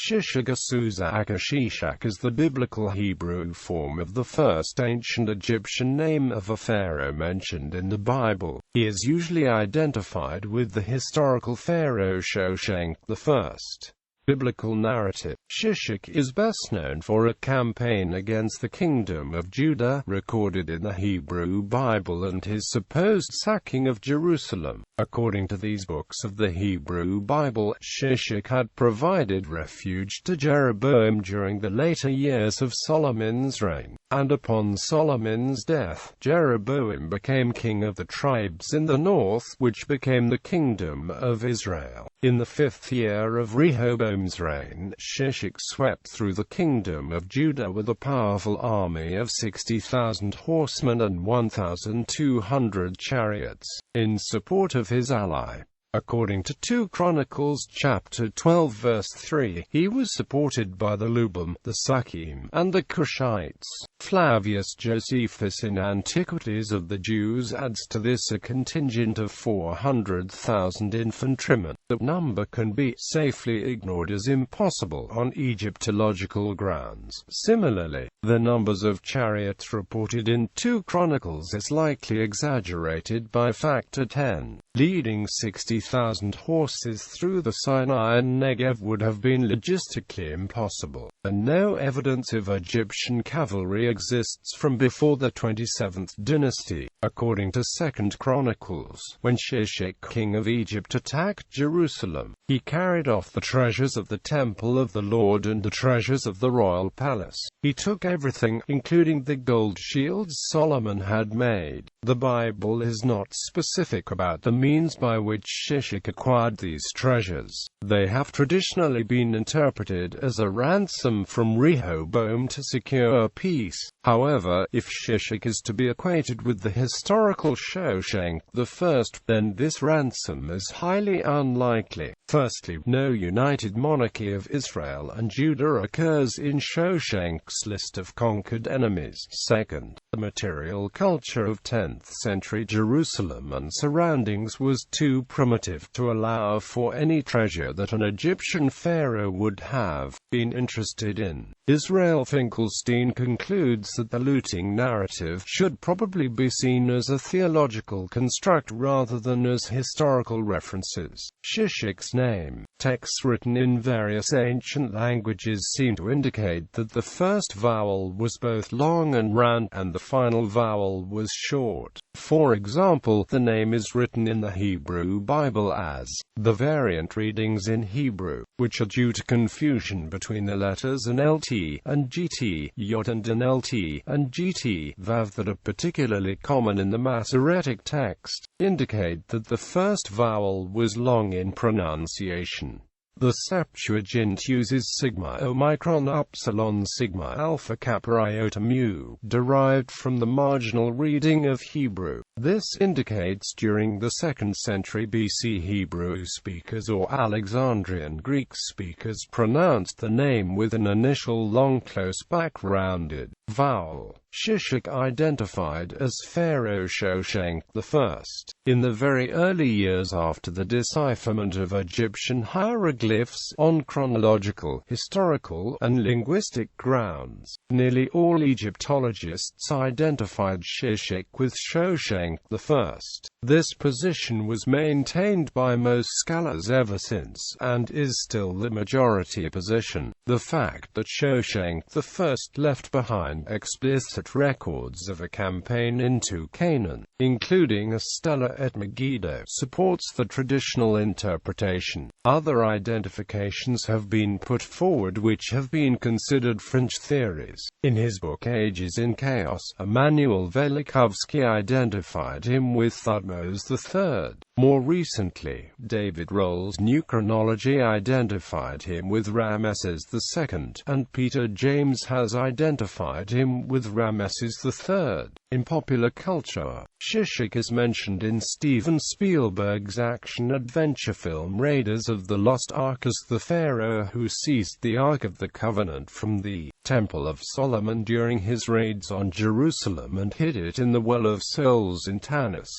Shishak or Susac or Shishak is the biblical Hebrew form of the first ancient Egyptian name of a pharaoh mentioned in the Bible. He is usually identified with the historical pharaoh Shoshenq I. Biblical narrative. Shishak is best known for a campaign against the kingdom of Judah, recorded in the Hebrew Bible, and his supposed sacking of Jerusalem. According to these books of the Hebrew Bible, Shishak had provided refuge to Jeroboam during the later years of Solomon's reign, and upon Solomon's death, Jeroboam became king of the tribes in the north, which became the kingdom of Israel. In the 5th year of Rehoboam's reign, Shishak swept through the kingdom of Judah with a powerful army of 60,000 horsemen and 1,200 chariots, in support of his ally. According to 2 Chronicles chapter 12 verse 3, he was supported by the Lubim, the Sukkim, and the Cushites. Flavius Josephus in Antiquities of the Jews adds to this a contingent of 400,000 infantrymen. The number can be safely ignored as impossible on Egyptological grounds. Similarly, the numbers of chariots reported in 2 Chronicles is likely exaggerated by factor 10. Leading 60,000 horses through the Sinai and Negev would have been logistically impossible, and no evidence of Egyptian cavalry exists from before the 27th dynasty. According to 2 Chronicles, when Shishak, king of Egypt, attacked Jerusalem, he carried off the treasures of the temple of the Lord and the treasures of the royal palace. He took everything, including the gold shields Solomon had made. The Bible is not specific about the means by which Shishak acquired these treasures. They have traditionally been interpreted as a ransom from Rehoboam to secure peace. However, if Shishak is to be equated with the historical Shoshenq I, then this ransom is highly unlikely. Firstly, no united monarchy of Israel and Judah occurs in Shoshenq's list of conquered enemies. Second, the material culture of 10th century Jerusalem and surroundings was too primitive to allow for any treasure that an Egyptian pharaoh would have been interested in. Israel Finkelstein concludes that the looting narrative should probably be seen as a theological construct rather than as historical references. Shishak's name. Texts written in various ancient languages seem to indicate that the first vowel was both long and round, and the final vowel was short. For example, the name is written in the Hebrew Bible as the variant readings in Hebrew, which are due to confusion between the letters NLT and GT, Yod and NLT and GT, Vav, that are particularly common in the Masoretic text, indicate that the first vowel was long in pronunciation. The Septuagint uses sigma omicron upsilon sigma alpha kappa iota mu, derived from the marginal reading of Hebrew. This indicates during the 2nd century BC Hebrew speakers or Alexandrian Greek speakers pronounced the name with an initial long close back rounded vowel. Shishak identified as Pharaoh Shoshenq I. In the very early years after the decipherment of Egyptian hieroglyphs on chronological, historical, and linguistic grounds, nearly all Egyptologists identified Shishak with Shoshenq I. This position was maintained by most scholars ever since, and is still the majority position. The fact that Shoshenq I left behind explicit records of a campaign into Canaan, including a stela at Megiddo, supports the traditional interpretation. Other identifications have been put forward which have been considered fringe theories. In his book Ages in Chaos, Emanuel Velikovsky identified him with Thutmose III. More recently, David Roll's New Chronology identified him with Ramesses II, and Peter James has identified him with Ramesses III. In popular culture, Shishak is mentioned in Steven Spielberg's action-adventure film Raiders of the Lost Ark as the pharaoh who seized the Ark of the Covenant from the Temple of Solomon during his raids on Jerusalem and hid it in the Well of Souls in Tanis.